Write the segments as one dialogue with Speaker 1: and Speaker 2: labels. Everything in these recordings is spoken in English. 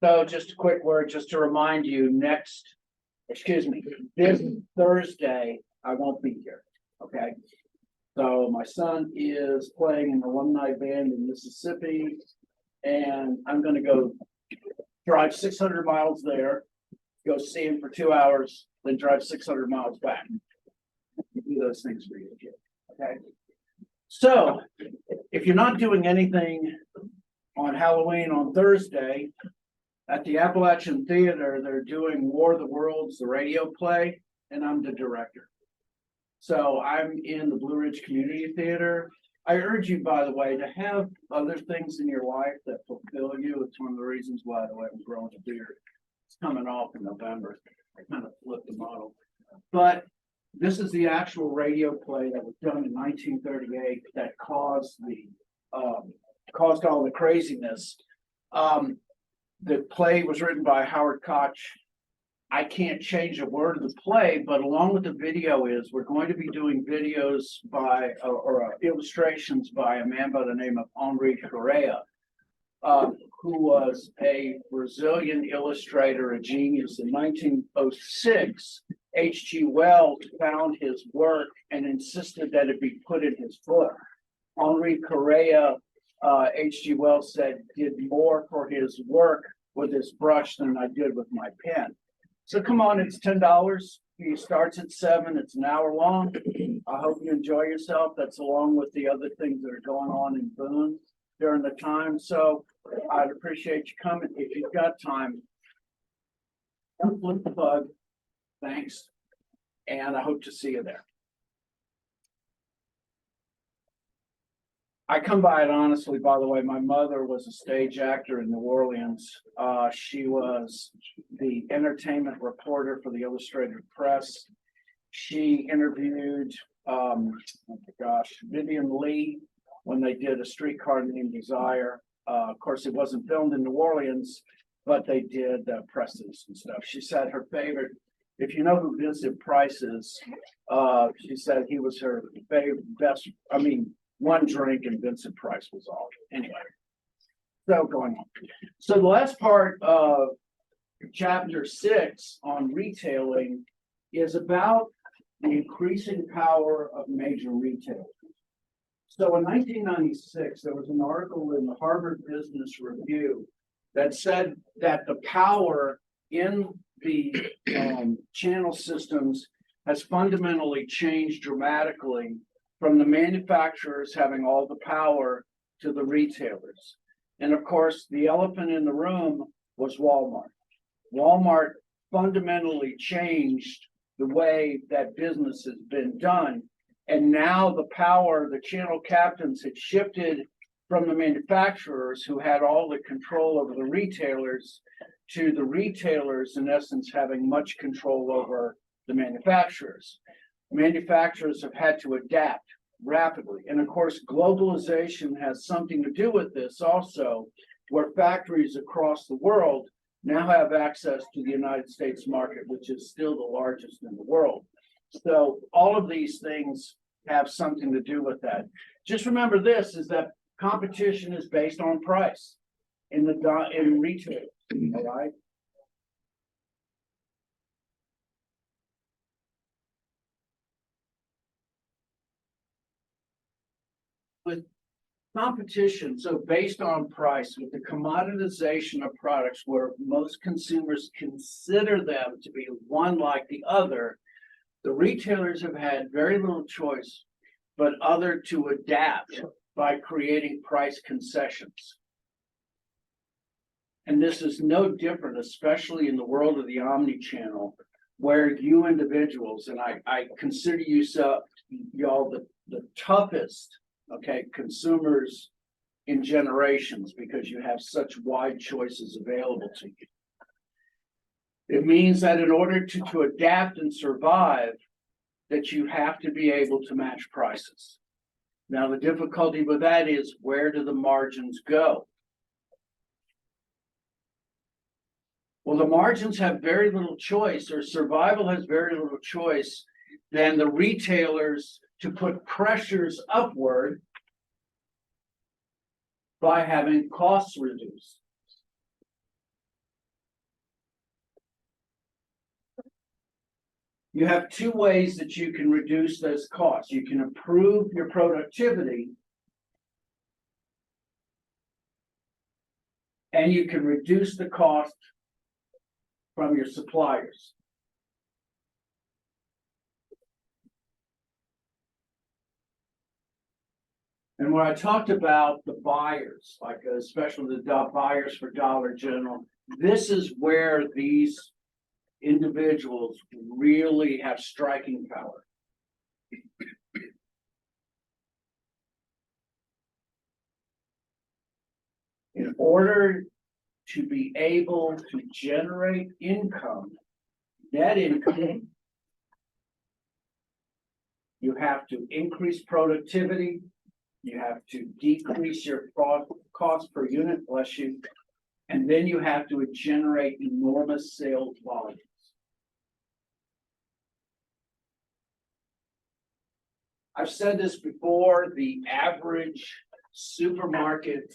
Speaker 1: So just a quick word, just to remind you, this Thursday, I won't be here, okay? So my son is playing an alumni band in Mississippi, and I'm gonna go drive 600 miles there, go see him for 2 hours, then drive 600 miles back. Do those things for you, kid, okay? So if you're not doing anything on Halloween on Thursday, at the Appalachian Theater, they're doing War of the Worlds, the radio play, and I'm the director. So I'm in the Blue Ridge Community Theater. I urge you, by the way, to have other things in your life that fulfill you. It's one of the reasons why I went and growing a beard. It's coming off in November. I kind of flipped the model. But this is the actual radio play that was done in 1938 that caused all the craziness. The play was written by Howard Koch. I can't change a word of the play, but along with the video we're going to be doing videos by or illustrations by a man by the name of Henri Correa, who was a Brazilian illustrator, a genius. In 1906, H.G. Wells found his work and insisted that it be put in his book. Henri Correa, H.G. Wells said, did more for his work with his brush than I did with my pen. So come on, it's $10. He starts at 7. It's an hour long. I hope you enjoy yourself. That's along with the other things that are going on in Boone during the time. So I'd appreciate you coming. If you've got time, don't flip the bug. Thanks. And I hope to see you there. I come by it honestly, by the way. My mother was a stage actor in New Orleans. She was the entertainment reporter for the Illustrated Press. She interviewed, Vivian Lee when they did A Streetcar Named Desire. Of course, it wasn't filmed in New Orleans, but they did presses and stuff. She said her favorite, if you know who Vincent Price is, she said he was her favorite, one drink and Vincent Price was all. Anyway, so going on. So the last part of chapter 6 on retailing is about the increasing power of major retailers. So in 1996, there was an article in the Harvard Business Review that said that the power in the channel systems has fundamentally changed dramatically from the manufacturers having all the power to the retailers. And of course, the elephant in the room was Walmart. Walmart fundamentally changed the way that business has been done. And now the power, the channel captains had shifted from the manufacturers who had all the control over the retailers to the retailers, in essence, having much control over the manufacturers. Manufacturers have had to adapt rapidly. And of course, globalization has something to do with this also, where factories across the world now have access to the United States market, which is still the largest in the world. So all of these things have something to do with that. Just remember this, is that competition is based on price in retail, all right? With competition, so based on price, with the commoditization of products where most consumers consider them to be one like the other, the retailers have had very little choice but other to adapt by creating price concessions. And this is no different, especially in the world of the omni-channel, where you individuals, and I consider y'all the toughest, okay, consumers in generations, because you have such wide choices available to you. It means that in order to adapt and survive, that you have to be able to match prices. Now, the difficulty with that is, where do the margins go? Well, the margins have very little choice, or survival has very little choice than the retailers to put pressures upward by having costs reduced. You have two ways that you can reduce those costs. You can improve your productivity, and you can reduce the cost from your suppliers. And when I talked about the buyers, like especially the buyers for Dollar General, this is where these individuals really have striking power. In order to be able to generate income, net income, you have to increase productivity, you have to decrease your cost per unit, bless you, and then you have to generate enormous sales volumes. I've said this before, the average supermarket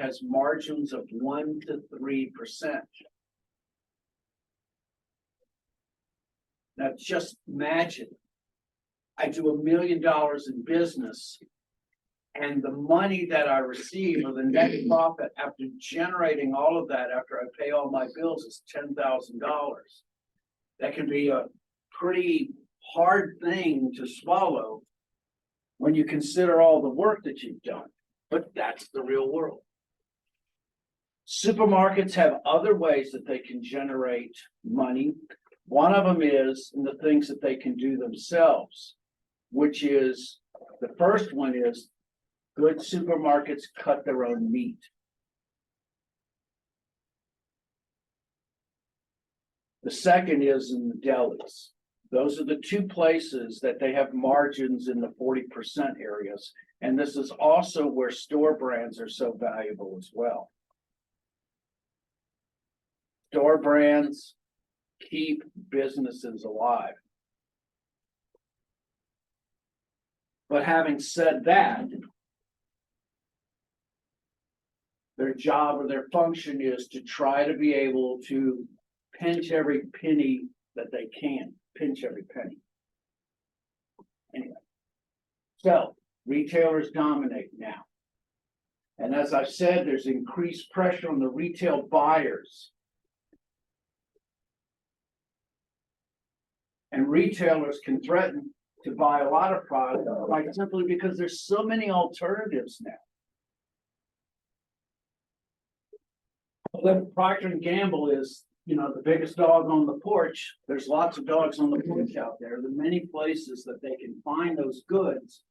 Speaker 1: has margins of 1 to 3%. Now just imagine, I do $1 million in business, and the money that I receive, or the net profit after generating all of that, after I pay all my bills, is $10,000. That can be a pretty hard thing to swallow when you consider all the work that you've done, but that's the real world. Supermarkets have other ways that they can generate money. One of them is in the things that they can do themselves, which is, the first one is good supermarkets cut their own meat. The second is in the delis. Those are the two places that they have margins in the 40% areas. And this is also where store brands are so valuable as well. Store brands keep businesses alive. But having said that, their job or their function is to try to be able to pinch every penny that they can. Pinch every penny. Anyway, so retailers dominate now. And as I've said, there's increased pressure on the retail buyers. And retailers can threaten to buy a lot of product, like simply because there's so many alternatives now. Well, Procter & Gamble is, the biggest dog on the porch. There's lots of dogs on the porch out there. There are many places that they can find those goods.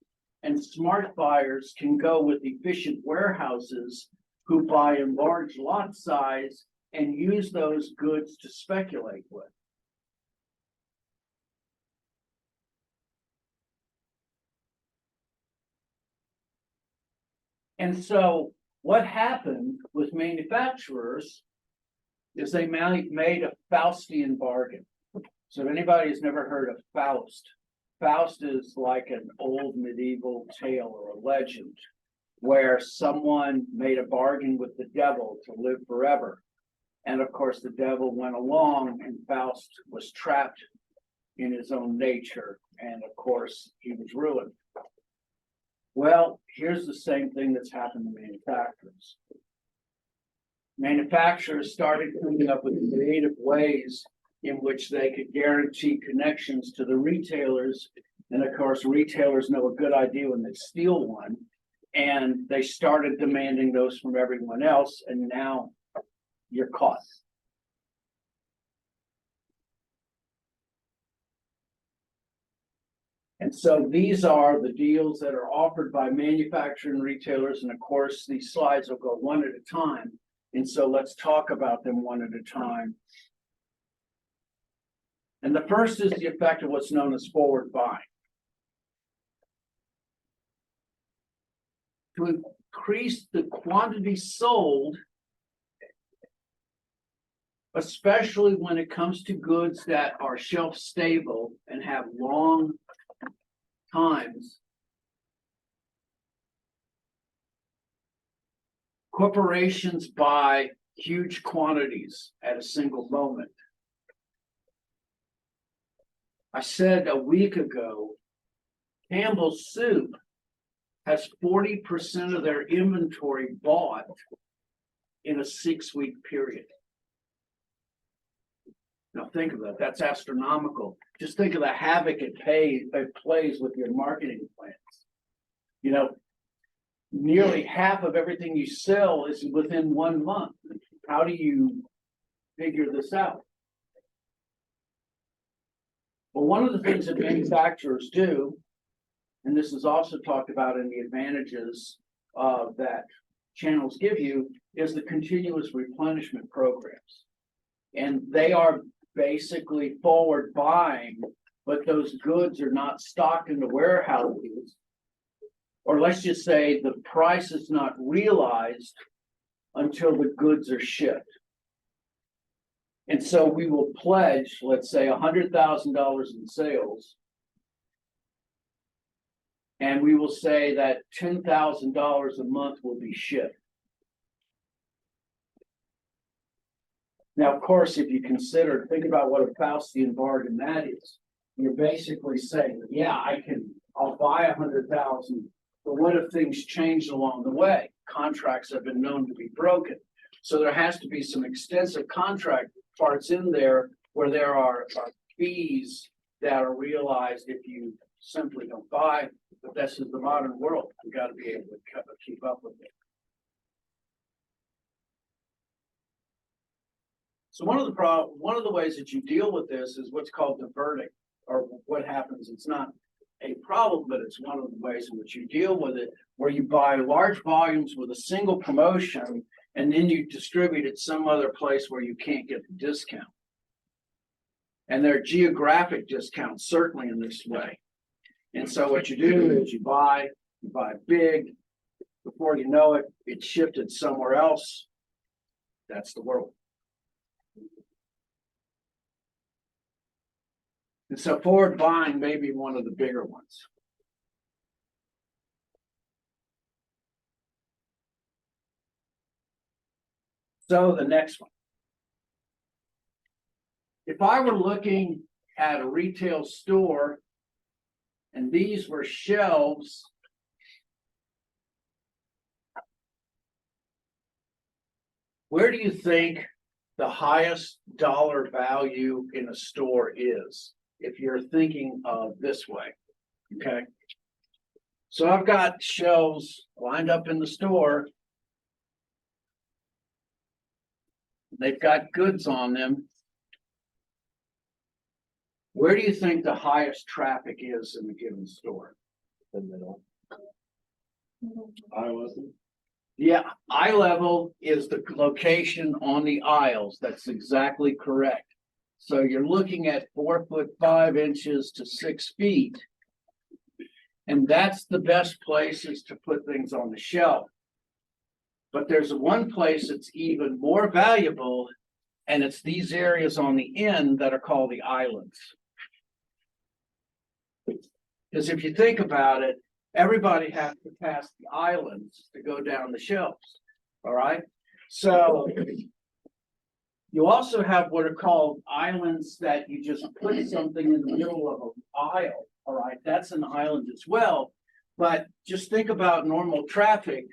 Speaker 1: And smart buyers can go with efficient warehouses who buy in large lot size and use those goods to speculate with. And so what happened with manufacturers is they made a Faustian bargain. So if anybody has never heard of Faust, Faust is like an old medieval tale or a legend where someone made a bargain with the devil to live forever. And of course, the devil went along and Faust was trapped in his own nature. And of course, he was ruined. Well, here's the same thing that's happened to manufacturers. Manufacturers started coming up with creative ways in which they could guarantee connections to the retailers. And of course, retailers know a good idea when they steal one. And they started demanding those from everyone else. And now you're caught. And so these are the deals that are offered by manufacturing retailers. And of course, these slides will go one at a time. And so let's talk about them one at a time. And the first is the effect of what's known as forward buying. To increase the quantity sold, especially when it comes to goods that are shelf stable and have long times, corporations buy huge quantities at a single moment. I said a week ago, Campbell's Soup has 40% of their inventory bought in a 6-week period. Now think of that. That's astronomical. Just think of the havoc it plays with your marketing plans. You know, nearly half of everything you sell is within 1 month. How do you figure this out? Well, one of the things that manufacturers do, and this is also talked about in the advantages that channels give you, is the continuous replenishment programs. And they are basically forward buying, but those goods are not stocked in the warehouses. Or let's just say the price is not realized until the goods are shipped. And so we will pledge, let's say, $100,000 in sales. And we will say that $10,000 a month will be shipped. Now, of course, if you think about what a Faustian bargain that is. You're basically saying, yeah, I'll buy 100,000, but what if things change along the way? Contracts have been known to be broken. So there has to be some extensive contract parts in there where there are fees that are realized if you simply don't buy. But this is the modern world. You got to be able to keep up with it. So one of the ways that you deal with this is what's called diverting, or what happens. It's not a problem, but it's one of the ways in which you deal with it, where you buy large volumes with a single promotion, and then you distribute it some other place where you can't get the discount. And there are geographic discounts certainly in this way. And so what you do is you buy big. Before you know it, it's shifted somewhere else. That's the world. And so forward buying may be one of the bigger ones. So the next one. If I were looking at a retail store and these were shelves, where do you think the highest dollar value in a store is? If you're thinking of this way, okay? So I've got shelves lined up in the store. They've got goods on them. Where do you think the highest traffic is in a given store?
Speaker 2: The middle. I wasn't.
Speaker 1: Yeah, eye level is the location on the aisles. That's exactly correct. So you're looking at 4'5" to 6 feet. And that's the best places to put things on the shelf. But there's one place that's even more valuable, and it's these areas on the end that are called the islands. Because if you think about it, everybody has to pass the islands to go down the shelves. All right. So you also have what are called islands that you just put something in the middle of an aisle. All right. That's an island as well. But just think about normal traffic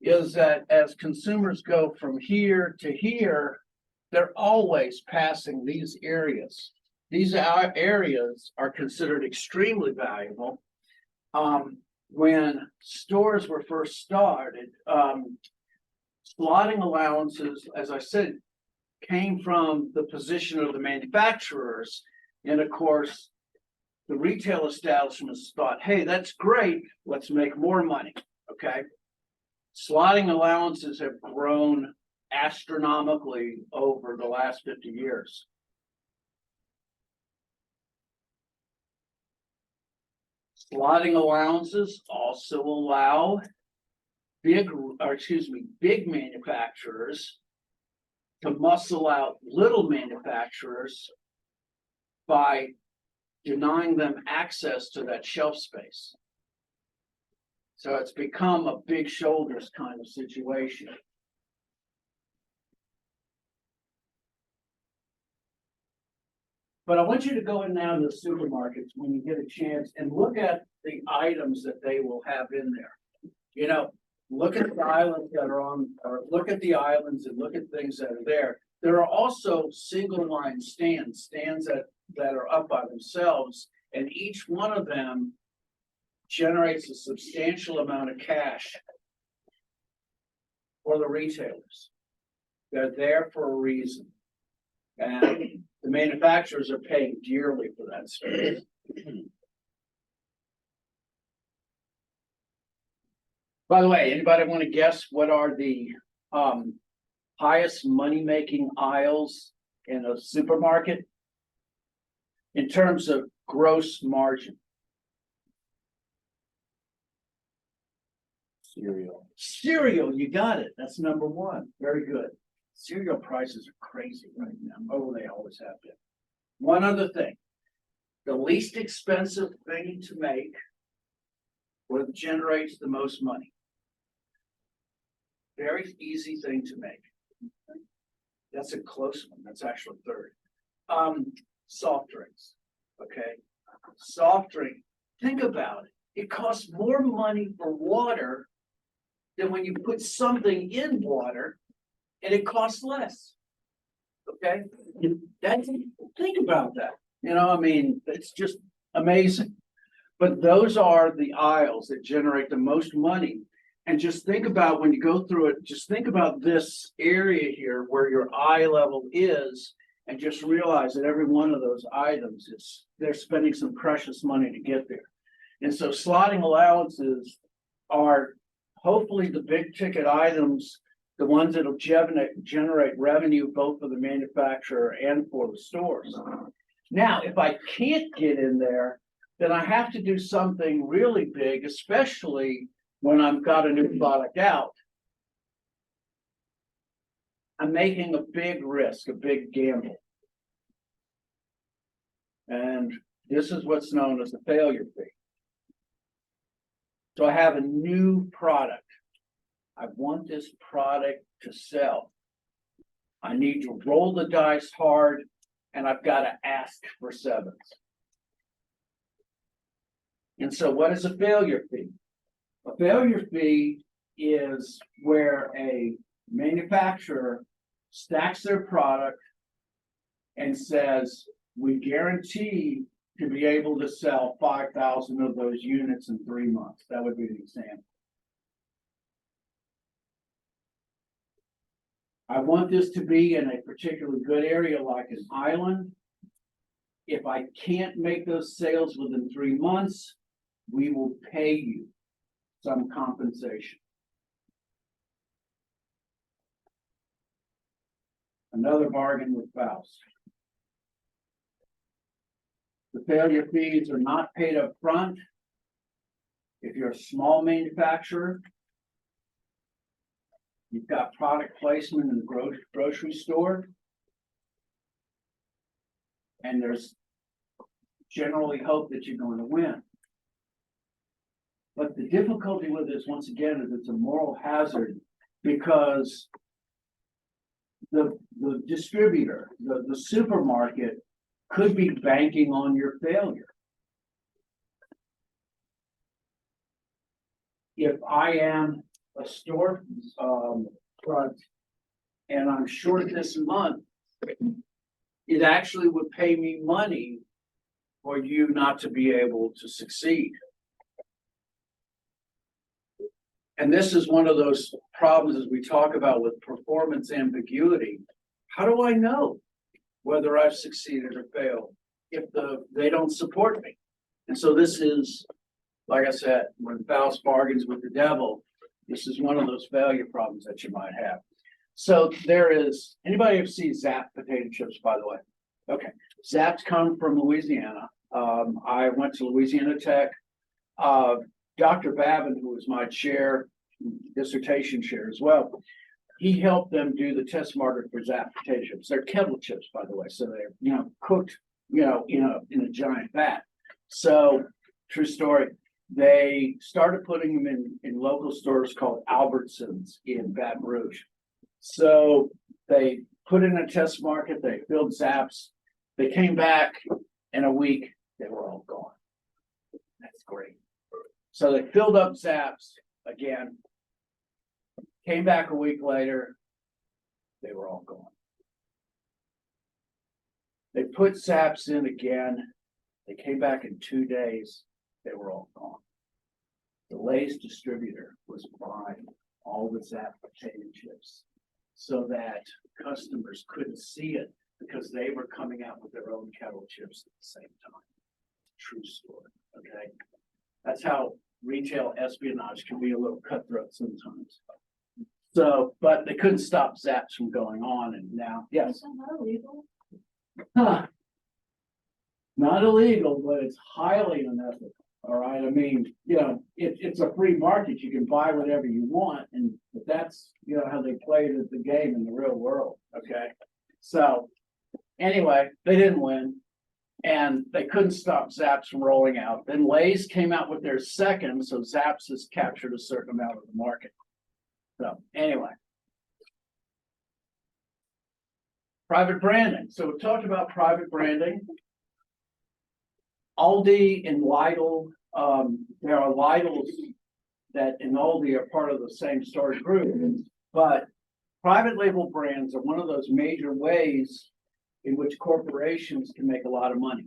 Speaker 1: is that as consumers go from here to here, they're always passing these areas. These areas are considered extremely valuable. When stores were first started, slotting allowances, as I said, came from the position of the manufacturers. And of course, the retail establishments thought, hey, that's great, let's make more money, okay? Slotting allowances have grown astronomically over the last 50 years. Slotting allowances also allow big manufacturers to muscle out little manufacturers by denying them access to that shelf space. So it's become a big shoulders kind of situation. But I want you to go in now to the supermarkets when you get a chance and look at the items that they will have in there. You know, look at the islands that are on, or look at the islands and look at things that are there. There are also single line stands that are up by themselves, and each one of them generates a substantial amount of cash for the retailers. They're there for a reason. And the manufacturers are paying dearly for that space. By the way, anybody want to guess what are the highest money-making aisles in a supermarket in terms of gross margin? Cereal, you got it. That's number one. Very good. Cereal prices are crazy right now. Oh, they always have been. One other thing, the least expensive thing to make, what generates the most money. Very easy thing to make. That's a close one. That's actually third. Soft drinks. Okay. Soft drink. Think about it. It costs more money for water than when you put something in water, and it costs less. Okay. Think about that. You know, I mean, it's just amazing. But those are the aisles that generate the most money. And just think about when you go through it, just think about this area here where your eye level is, and just realize that every one of those items is, they're spending some precious money to get there. And so slotting allowances are hopefully the big ticket items, the ones that'll generate revenue both for the manufacturer and for the stores. Now, if I can't get in there, then I have to do something really big, especially when I've got a new product out. I'm making a big risk, a big gamble. And this is what's known as the failure fee. So I have a new product. I want this product to sell. I need to roll the dice hard, and I've got to ask for sevens. And so what is a failure fee? A failure fee is where a manufacturer stacks their product and says, we guarantee to be able to sell 5,000 of those units in 3 months. That would be an example. I want this to be in a particularly good area like an island. If I can't make those sales within 3 months, we will pay you some compensation. Another bargain with Faust. The failure fees are not paid up front. If you're a small manufacturer, you've got product placement in the grocery store, and there's generally hope that you're going to win. But the difficulty with this, once again, is it's a moral hazard, because the distributor, the supermarket, could be banking on your failure. If I am a store front and I'm short this month, it actually would pay me money for you not to be able to succeed. And this is one of those problems as we talk about with performance ambiguity. How do I know whether I've succeeded or failed if they don't support me? And so this is, like I said, when Faust bargains with the devil, this is one of those failure problems that you might have. So there is, anybody ever see Zap potato chips, by the way? Okay, Zaps come from Louisiana. I went to Louisiana Tech. Dr. Babin, who was my dissertation chair as well, he helped them do the test market for Zap potato chips. They're kettle chips, by the way, so they're cooked in a giant vat. So true story. They started putting them in local stores called Albertsons in Baton Rouge. So they put in a test market. They filled Zaps. They came back in a week, they were all gone. That's great. So they filled up Zaps again. Came back a week later, they were all gone. They put Zaps in again. They came back in 2 days, they were all gone. The Lay's distributor was buying all the Zap potato chips so that customers couldn't see it because they were coming out with their own kettle chips at the same time. True story, okay? That's how retail espionage can be a little cutthroat sometimes. So, but they couldn't stop Zaps from going on, and now, yes.
Speaker 2: Is that not illegal?
Speaker 1: Huh. Not illegal, but it's highly unethical. All right. I mean, you know, it's a free market. You can buy whatever you want, and but that's how they played the game in the real world. Okay. So anyway, they didn't win, and they couldn't stop Zaps from rolling out. Then Lay's came out with their second, so Zaps has captured a certain amount of the market. So anyway. Private branding. So we talked about private branding. Aldi and Lidl, there are Lidls that in Aldi are part of the same store group, but private label brands are one of those major ways in which corporations can make a lot of money.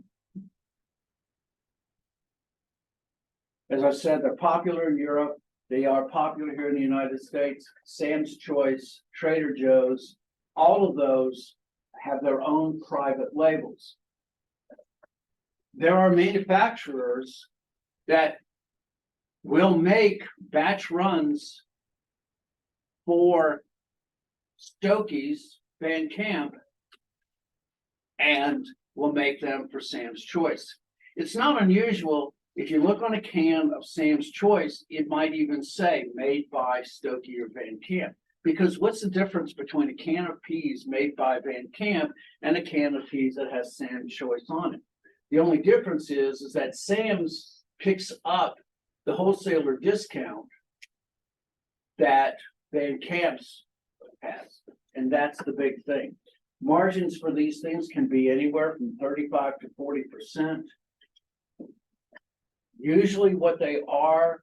Speaker 1: As I said, they're popular in Europe. They are popular here in the United States. Sam's Choice, Trader Joe's, all of those have their own private labels. There are manufacturers that will make batch runs for Stokey's, Van Camp, and will make them for Sam's Choice. It's not unusual. If you look on a can of Sam's Choice, it might even say made by Stokey or Van Camp. Because what's the difference between a can of peas made by Van Camp and a can of peas that has Sam's Choice on it? The only difference is that Sam's picks up the wholesaler discount that Van Camp's has. And that's the big thing. Margins for these things can be anywhere from 35 to 40%. Usually what they are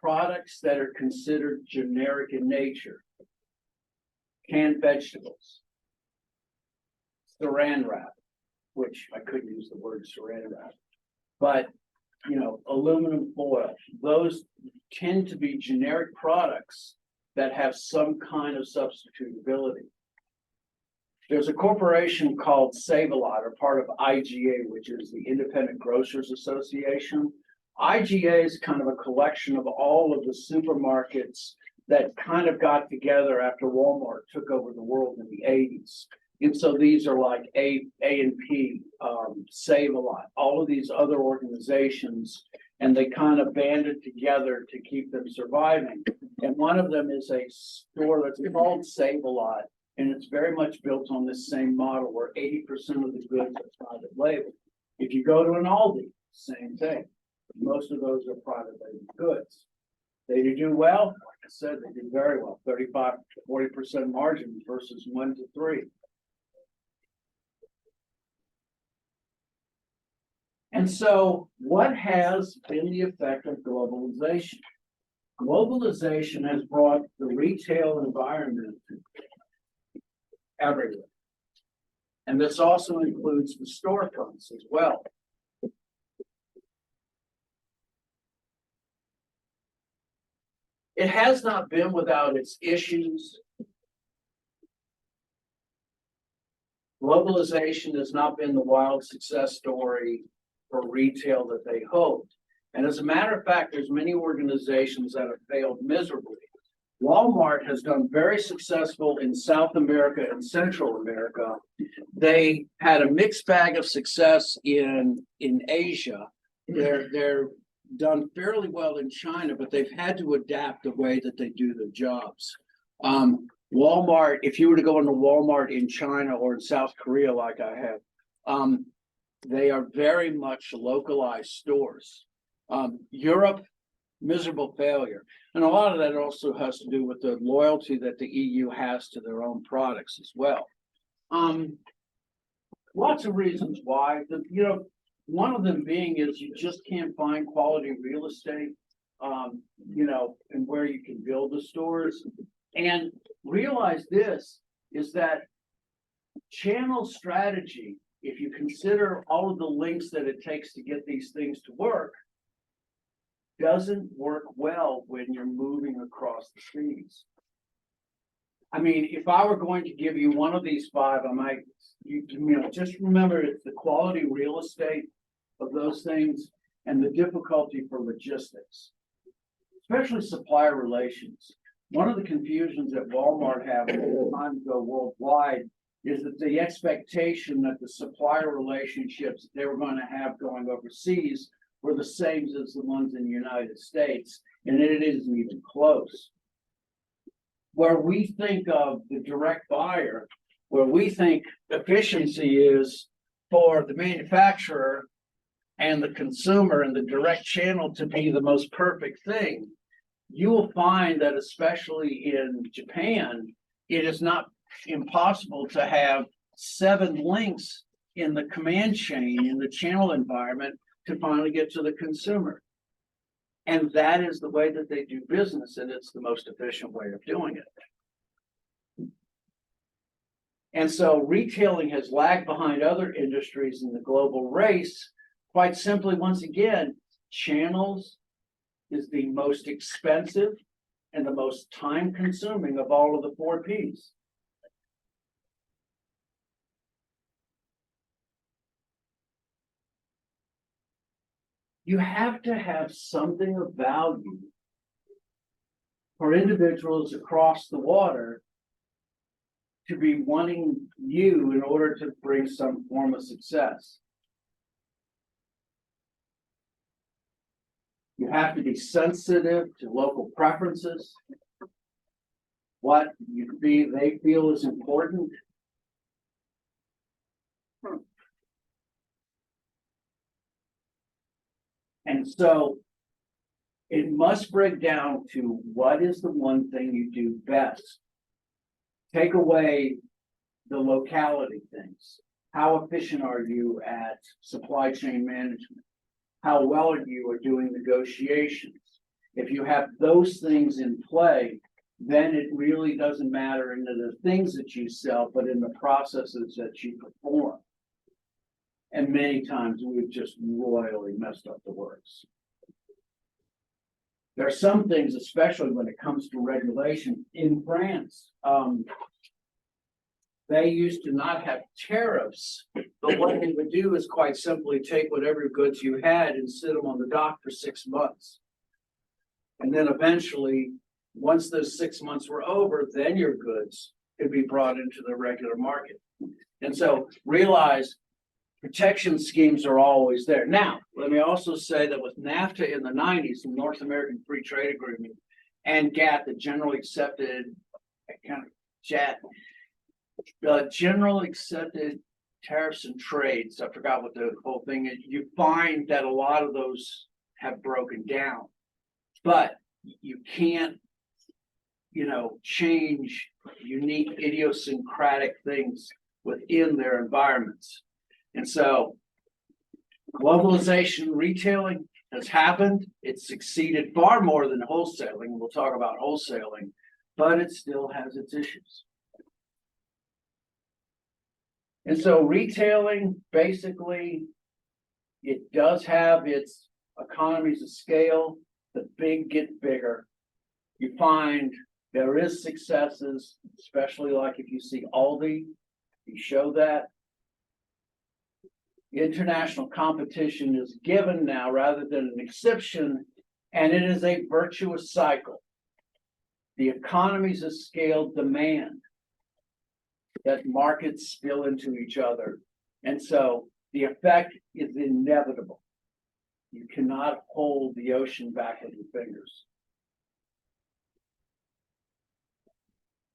Speaker 1: products that are considered generic in nature. Canned vegetables, saran wrap, which I couldn't use the word saran wrap, but aluminum foil. Those tend to be generic products that have some kind of substitutability. There's a corporation called Save-A-Lot, or part of IGA, which is the Independent Grocers Association. IGA is kind of a collection of all of the supermarkets that kind of got together after Walmart took over the world in the 80s. And so these are like A&P, Save-A-Lot, all of these other organizations, and they kind of banded together to keep them surviving. And one of them is a store that's called Save-A-Lot, and it's very much built on this same model where 80% of the goods are private label. If you go to an Aldi, same thing. Most of those are private label goods. They do well, like I said, they do very well, 35 to 40% margin versus 1 to 3. And so what has been the effect of globalization? Globalization has brought the retail environment everywhere. And this also includes the storefronts as well. It has not been without its issues. Globalization has not been the wild success story for retail that they hoped. And as a matter of fact, there's many organizations that have failed miserably. Walmart has done very successful in South America and Central America. They had a mixed bag of success in Asia. They're done fairly well in China, but they've had to adapt the way that they do their jobs. Walmart, if you were to go into Walmart in China or in South Korea, like I have, they are very much localized stores. Europe, miserable failure. And a lot of that also has to do with the loyalty that the EU has to their own products as well. Lots of reasons why. One of them being is you just can't find quality real estate, and where you can build the stores. And realize this is that channel strategy, if you consider all of the links that it takes to get these things to work, doesn't work well when you're moving across the seas. I mean, if I were going to give you one of these five, I might, just remember it's the quality real estate of those things and the difficulty for logistics, especially supplier relations. One of the confusions that Walmart had a long time ago worldwide is that the expectation that the supplier relationships they were going to have going overseas were the same as the ones in the United States, and it isn't even close. Where we think of the direct buyer, where we think efficiency is for the manufacturer and the consumer and the direct channel to be the most perfect thing, you will find that especially in Japan, it is not impossible to have 7 links in the command chain in the channel environment to finally get to the consumer. And that is the way that they do business, and it's the most efficient way of doing it. And so retailing has lagged behind other industries in the global race. Quite simply, once again, channels is the most expensive and the most time-consuming of all of the 4 Ps. You have to have something of value for individuals across the water to be wanting you in order to bring some form of success. You have to be sensitive to local preferences, what they feel is important. And so it must break down to what is the one thing you do best. Take away the locality things. How efficient are you at supply chain management? How well are you at doing negotiations? If you have those things in play, then it really doesn't matter in the things that you sell, but in the processes that you perform. And many times we've just royally messed up the works. There are some things, especially when it comes to regulation in France, they used to not have tariffs, but what they would do is quite simply take whatever goods you had and sit them on the dock for 6 months. And then eventually, once those 6 months were over, then your goods could be brought into the regular market. And so realize protection schemes are always there. Now, let me also say that with NAFTA in the 90s, the North American Free Trade Agreement, and GATT, the generally accepted general accepted tariffs and trades. I forgot what the whole thing is. You find that a lot of those have broken down, but you can't, change unique idiosyncratic things within their environments. And so globalization retailing has happened. It's succeeded far more than wholesaling. We'll talk about wholesaling, but it still has its issues. And so retailing, basically, it does have its economies of scale. The big get bigger. You find there is successes, especially like if you see Aldi, you show that. International competition is given now rather than an exception, and it is a virtuous cycle. The economies of scale demand that markets spill into each other. And so the effect is inevitable. You cannot hold the ocean back with your fingers.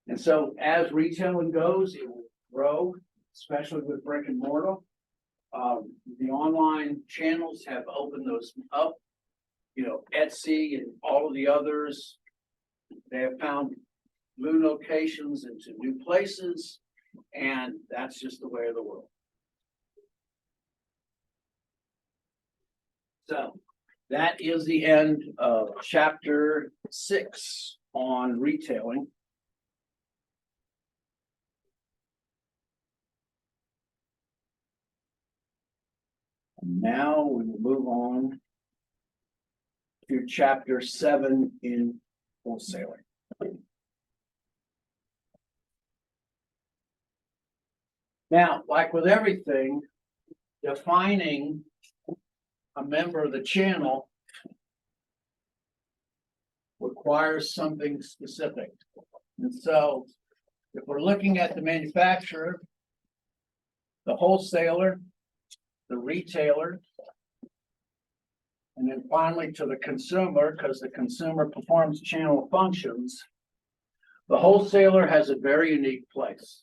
Speaker 1: And so as retailing goes, it will grow, especially with brick and mortar. The online channels have opened those up, Etsy and all of the others. They have found new locations into new places, and that's just the way of the world. So that is the end of chapter 6 on retailing. And now we will move on to chapter 7 in wholesaling. Now, like with everything, defining a member of the channel requires something specific. And so if we're looking at the manufacturer, the wholesaler, the retailer, and then finally to the consumer, because the consumer performs channel functions, the wholesaler has a very unique place.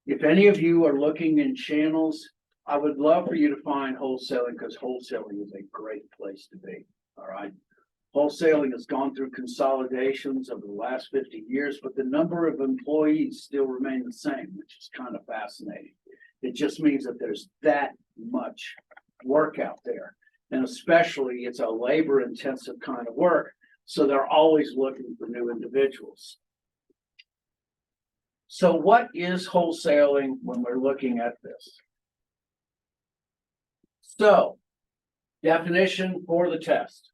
Speaker 1: If any of you are looking in channels, I would love for you to find wholesaling, because wholesaling is a great place to be. All right. Wholesaling has gone through consolidations over the last 50 years, but the number of employees still remain the same, which is kind of fascinating. It just means that there's that much work out there. And especially it's a labor intensive kind of work. So they're always looking for new individuals. So what is wholesaling when we're looking at this? So, definition for the test.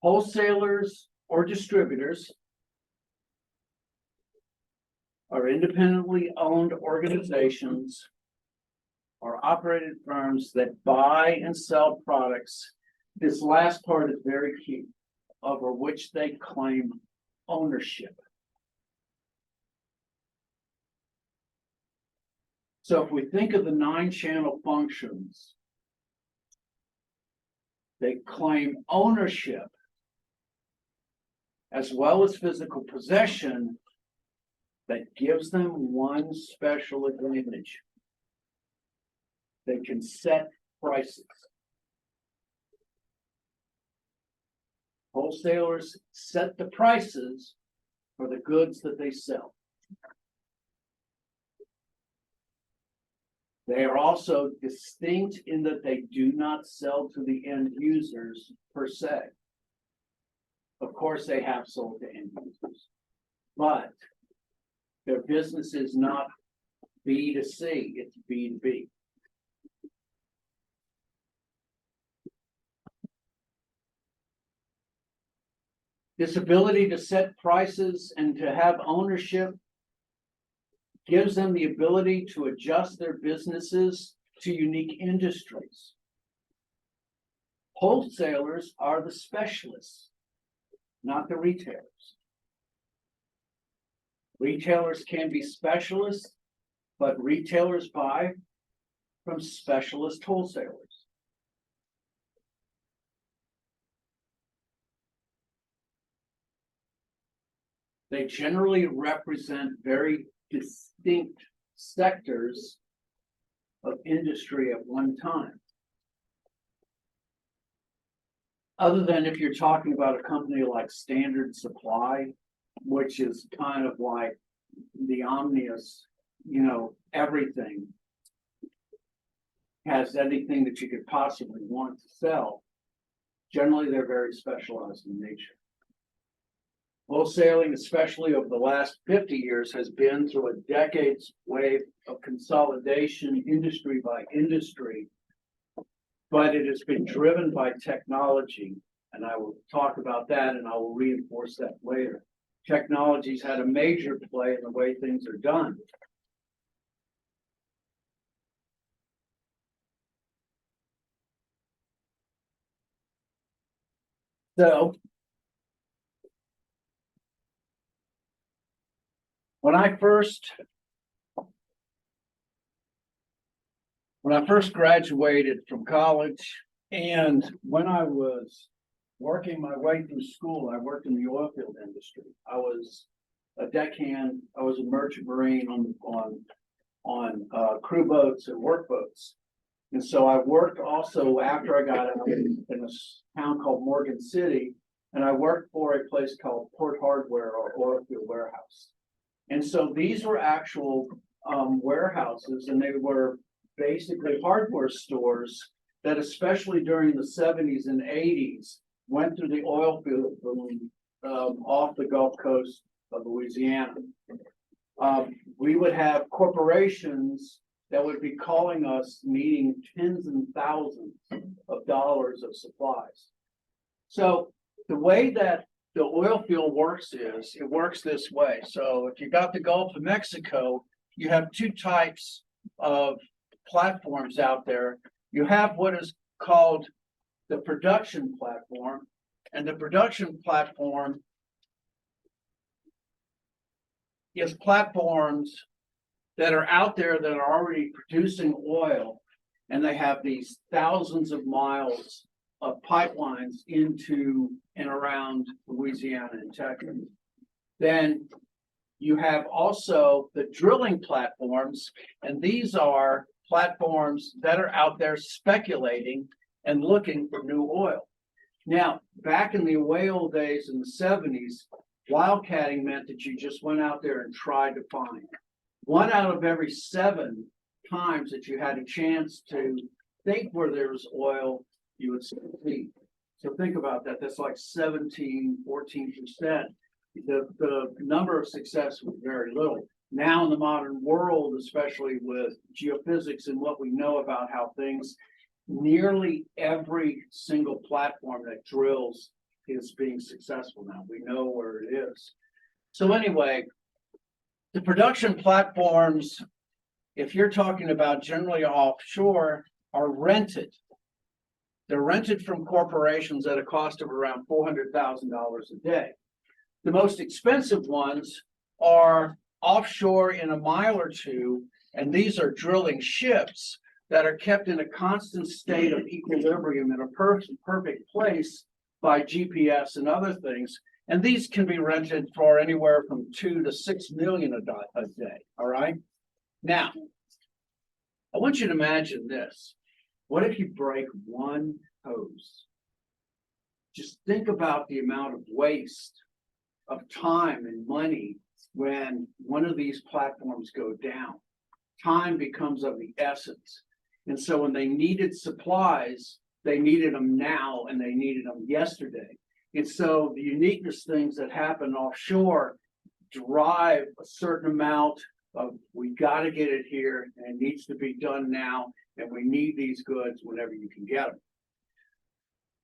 Speaker 1: Wholesalers or distributors are independently owned organizations or operated firms that buy and sell products. This last part is very key, over which they claim ownership. So if we think of the 9 channel functions, they claim ownership as well as physical possession that gives them one special advantage. They can set prices. Wholesalers set the prices for the goods that they sell. They are also distinct in that they do not sell to the end users per se. Of course, they have sold to end users, but their business is not B2C, it's B2B. This ability to set prices and to have ownership gives them the ability to adjust their businesses to unique industries. Wholesalers are the specialists, not the retailers. Retailers can be specialists, but retailers buy from specialist wholesalers. They generally represent very distinct sectors of industry at one time. Other than if you're talking about a company like Standard Supply, which is kind of like the omnious, everything, has anything that you could possibly want to sell. Generally, they're very specialized in nature. Wholesaling, especially over the last 50 years, has been through a decade's wave of consolidation, industry by industry, but it has been driven by technology, and I will talk about that and I will reinforce that later. Technology's had a major play in the way things are done. So, when I first graduated from college, and when I was working my way through school, I worked in the oil field industry. I was a deckhand. I was a merchant marine on crew boats and work boats. And so I worked also after I got out in a town called Morgan City, and I worked for a place called Port Hardware or oil field warehouse. And so these were actual warehouses, and they were basically hardware stores that especially during the 70s and 80s, went through the oil field boom off the Gulf Coast of Louisiana. We would have corporations that would be calling us, needing tens and thousands of dollars of supplies. So the way that the oil field works is, it works this way. So if you got the Gulf of Mexico, you have two types of platforms out there. You have what is called the production platform, and the production platform is platforms that are out there that are already producing oil, and they have these thousands of miles of pipelines into and around Louisiana and Texas. Then you have also the drilling platforms, and these are platforms that are out there speculating and looking for new oil. Now, back in the oil days in the 70s, wildcatting meant that you just went out there and tried to find. 1 out of every 7 times that you had a chance to think where there was oil, you would succeed. So think about that. That's like 14%. The number of success was very little. Now in the modern world, especially with geophysics and what we know about how things, nearly every single platform that drills is being successful now. We know where it is. So anyway, the production platforms, if you're talking about generally offshore, are rented. They're rented from corporations at a cost of around $400,000 a day. The most expensive ones are offshore in a mile or two, and these are drilling ships that are kept in a constant state of equilibrium in a perfect place by GPS and other things. And these can be rented for anywhere from $2 to $6 million a day. All right. Now, I want you to imagine this. What if you break one hose? Just think about the amount of waste of time and money when one of these platforms go down. Time becomes of the essence. And so when they needed supplies, they needed them now and they needed them yesterday. And so the uniqueness things that happen offshore drive a certain amount of, we got to get it here and it needs to be done now. And we need these goods whenever you can get them.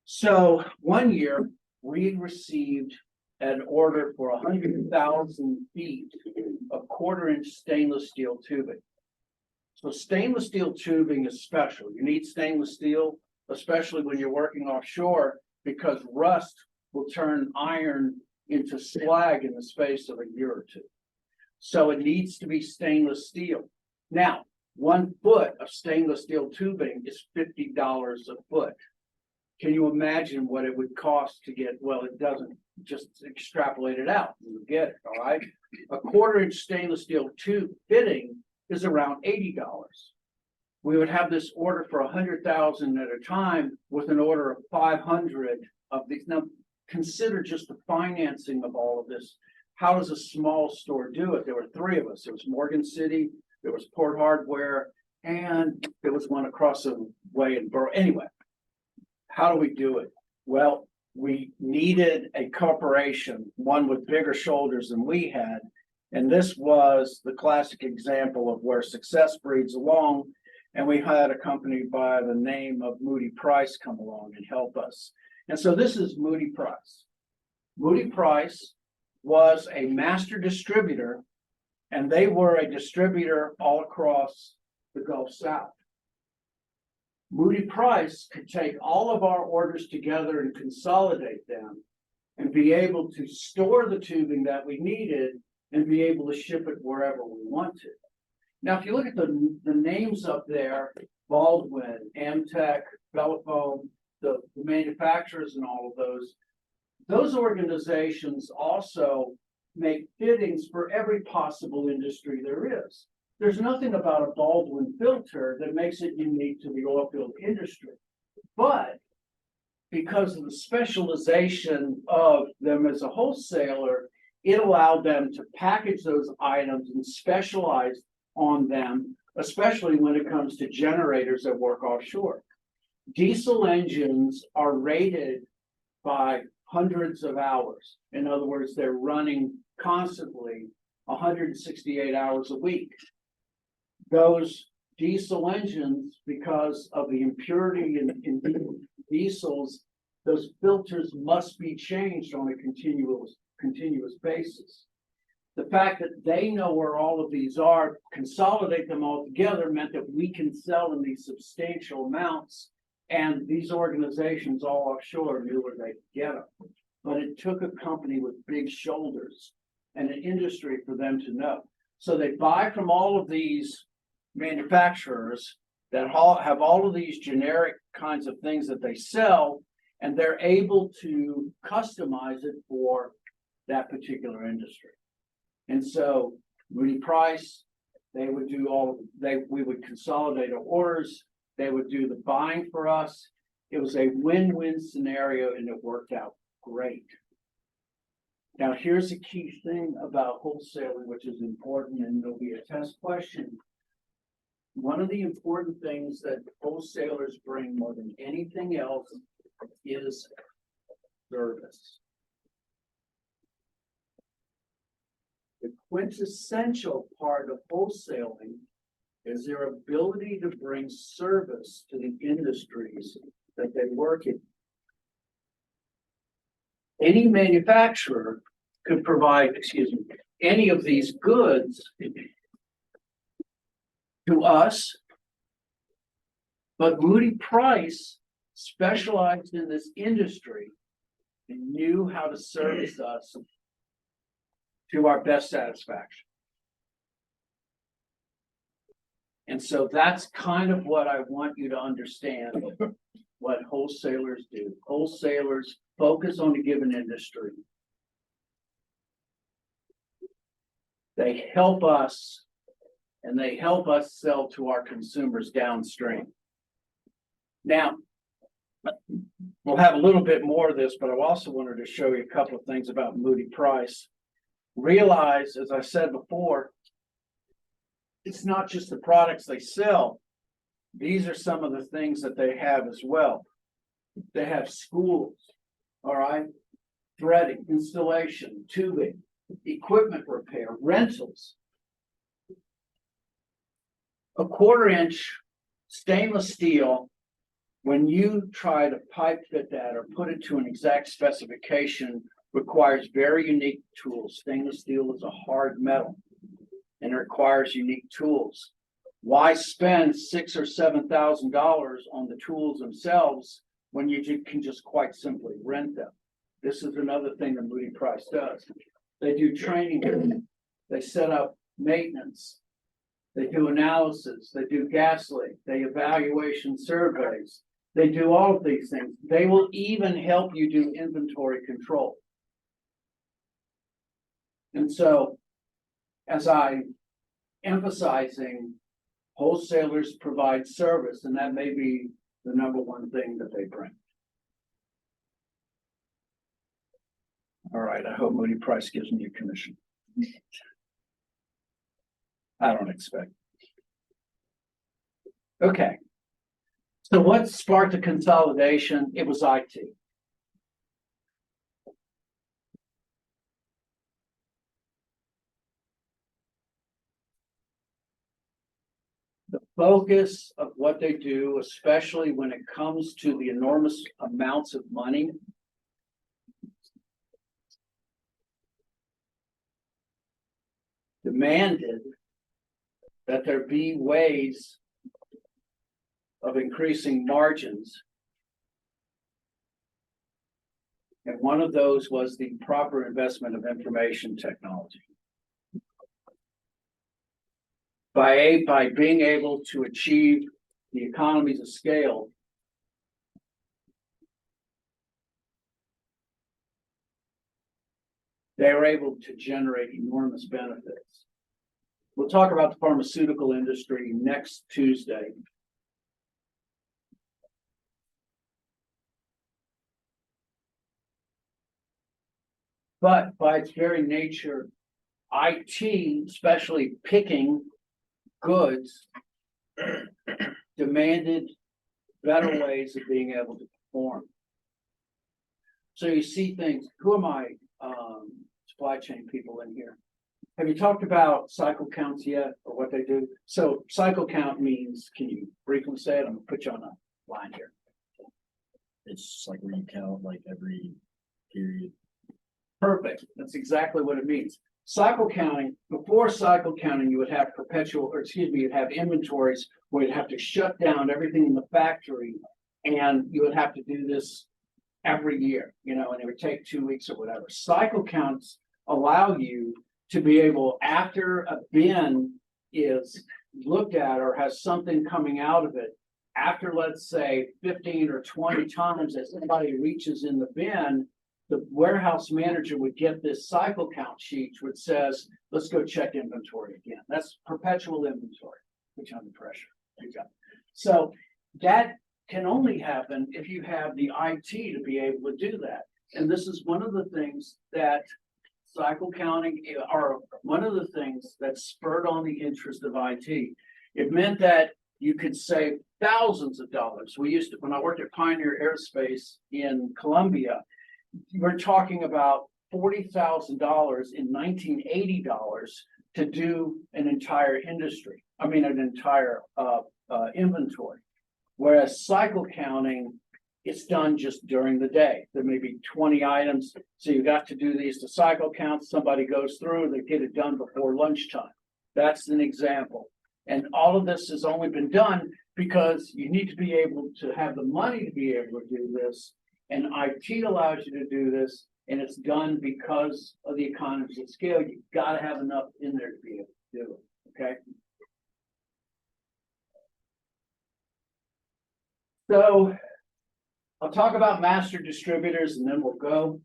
Speaker 1: So one year we received an order for 100,000 feet of 1/4-inch stainless steel tubing. So stainless steel tubing is special. You need stainless steel, especially when you're working offshore, because rust will turn iron into slag in the space of a year or two. So it needs to be stainless steel. Now, 1 foot of stainless steel tubing is $50 a foot. Can you imagine what it would cost to get? Well, it doesn't, just extrapolate it out. You get it, all right? A 1/4-inch stainless steel tube fitting is around $80. We would have this order for 100,000 at a time with an order of 500 of these. Now, consider just the financing of all of this. How does a small store do it? There were 3 of us. There was Morgan City, there was Port Hardware, and there was one across the way in Burr. Anyway, how do we do it? Well, we needed a corporation, one with bigger shoulders than we had. And this was the classic example of where success breeds along. And we had a company by the name of Moody Price come along and help us. And so this is Moody Price. Moody Price was a master distributor, and they were a distributor all across the Gulf South. Moody Price could take all of our orders together and consolidate them and be able to store the tubing that we needed and be able to ship it wherever we wanted. Now, if you look at the names up there, Baldwin, Amtech, Bellefoam, the manufacturers and all of those organizations also make fittings for every possible industry there is. There's nothing about a Baldwin filter that makes it unique to the oil field industry. But because of the specialization of them as a wholesaler, it allowed them to package those items and specialize on them, especially when it comes to generators that work offshore. diesel engines are rated by hundreds of hours. In other words, they're running constantly 168 hours a week. Those diesel engines, because of the impurity in diesels, those filters must be changed on a continuous basis. The fact that they know where all of these are, consolidate them all together, meant that we can sell in these substantial amounts. And these organizations all offshore knew where they could get them. But it took a company with big shoulders and an industry for them to know. So they buy from all of these manufacturers that have all of these generic kinds of things that they sell, and they're able to customize it for that particular industry. And so Moody Price, they would do we would consolidate our orders, they would do the buying for us. It was a win-win scenario, and it worked out great. Now, here's a key thing about wholesaling, which is important, and there'll be a test question. One of the important things that wholesalers bring more than anything else is service. The quintessential part of wholesaling is their ability to bring service to the industries that they work in. Any manufacturer could provide, any of these goods to us, but Moody Price specialized in this industry and knew how to service us to our best satisfaction. And so that's kind of what I want you to understand what wholesalers do. Wholesalers focus on a given industry. They help us, and they help us sell to our consumers downstream. Now, we'll have a little bit more of this, but I also wanted to show you a couple of things about Moody Price. Realize, as I said before, it's not just the products they sell. These are some of the things that they have as well. They have schools, all right, threading, installation, tubing, equipment repair, rentals. A 1/4-inch stainless steel, when you try to pipe fit that or put it to an exact specification, requires very unique tools. Stainless steel is a hard metal and it requires unique tools. Why spend $6,000 or $7,000 on the tools themselves when you can just quite simply rent them? This is another thing that Moody Price does. They do training, they set up maintenance, they do analysis, they do gas leak, they evaluation surveys, they do all of these things. They will even help you do inventory control. And so, as I'm emphasizing, wholesalers provide service, and that may be the number one thing that they bring. All right, I hope Moody Price gives me a commission. I don't expect. Okay. So what sparked the consolidation? It was IT. The focus of what they do, especially when it comes to the enormous amounts of money, demanded that there be ways of increasing margins. And one of those was the proper investment of information technology. By being able to achieve the economies of scale, they were able to generate enormous benefits. We'll talk about the pharmaceutical industry next Tuesday. But by its very nature, IT, especially picking goods, demanded better ways of being able to perform. So you see things, who are my supply chain people in here? Have you talked about cycle counts yet, or what they do? So cycle count means, can you briefly say it? I'm gonna put you on a line here.
Speaker 2: It's just like where you count like every period.
Speaker 1: Perfect. That's exactly what it means. Cycle counting, before cycle counting, you would have you'd have inventories where you'd have to shut down everything in the factory. And you would have to do this every year, and it would take 2 weeks or whatever. Cycle counts allow you to be able, after a bin is looked at or has something coming out of it, after, let's say, 15 or 20 times that somebody reaches in the bin, the warehouse manager would get this cycle count sheet, which says, let's go check inventory again. That's perpetual inventory, which under pressure. So that can only happen if you have the IT to be able to do that. And this is one of the things that cycle counting, or one of the things that spurred on the interest of IT. It meant that you could save thousands of dollars. We used to, when I worked at Pioneer Aerospace in Columbia, we're talking about $40,000 in 1980 to do an entire industry. I mean, an entire inventory. Whereas cycle counting, it's done just during the day. There may be 20 items. So you got to do these to cycle count. Somebody goes through, they get it done before lunchtime. That's an example. And all of this has only been done because you need to be able to have the money to be able to do this. And IT allows you to do this. And it's done because of the economies of scale. You've got to have enough in there to be able to do it. Okay. So I'll talk about master distributors and then we'll go.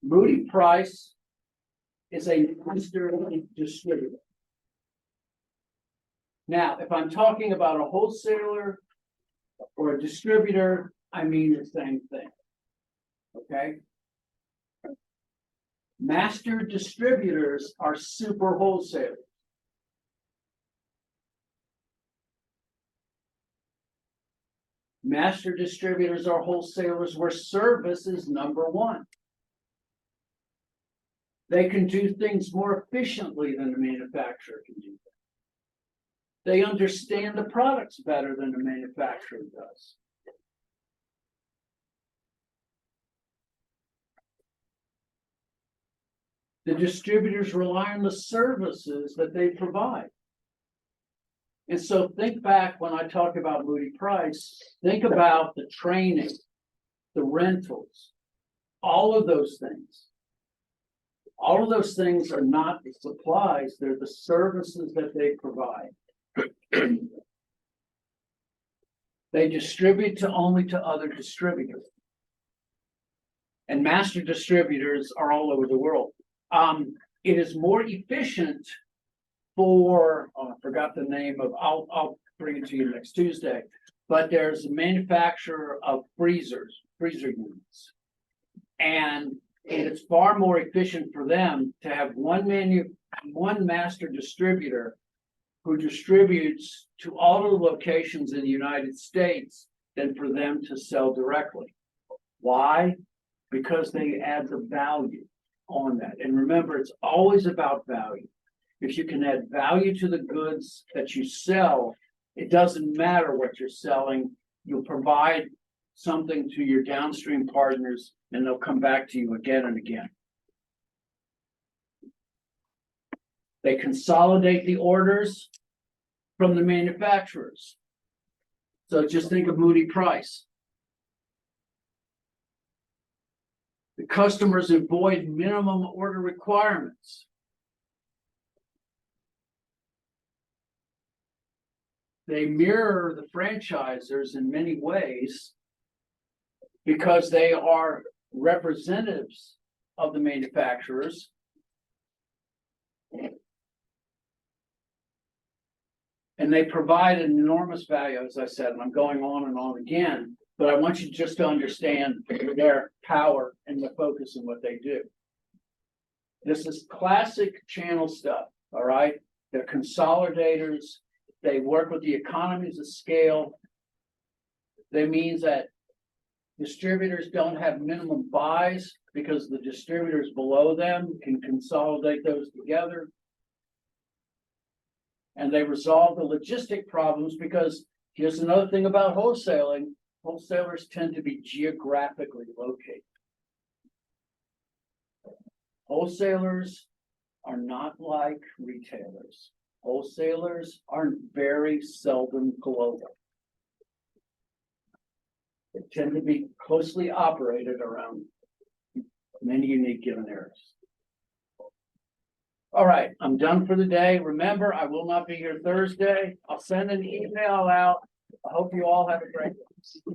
Speaker 1: Moody Price is a master distributor. Now, if I'm talking about a wholesaler or a distributor, I mean the same thing. Okay? Master distributors are super wholesalers. Master distributors are wholesalers where service is number one. They can do things more efficiently than the manufacturer can do them. They understand the products better than the manufacturer does. The distributors rely on the services that they provide. And so think back when I talk about Moody Price, think about the training, the rentals, all of those things. All of those things are not the supplies, they're the services that they provide. They distribute only to other distributors. And master distributors are all over the world. It is more efficient for, I forgot the name of, I'll bring it to you next Tuesday, but there's a manufacturer of freezer units. And it's far more efficient for them to have one master distributor who distributes to all of the locations in the United States than for them to sell directly. Why? Because they add the value on that. And remember, it's always about value. If you can add value to the goods that you sell, it doesn't matter what you're selling. You'll provide something to your downstream partners and they'll come back to you again and again. They consolidate the orders from the manufacturers. So just think of Moody Price. The customers avoid minimum order requirements. They mirror the franchisors in many ways because they are representatives of the manufacturers. And they provide an enormous value, as I said, and I'm going on and on again, but I want you just to understand their power and the focus in what they do. This is classic channel stuff, all right? They're consolidators. They work with the economies of scale. That means that distributors don't have minimum buys because the distributors below them can consolidate those together. And they resolve the logistic problems because here's another thing about wholesaling. Wholesalers tend to be geographically located. Wholesalers are not like retailers. Wholesalers are very seldom global. They tend to be closely operated around many unique given areas. All right, I'm done for the day. Remember, I will not be here Thursday. I'll send an email out. I hope you all have a great day.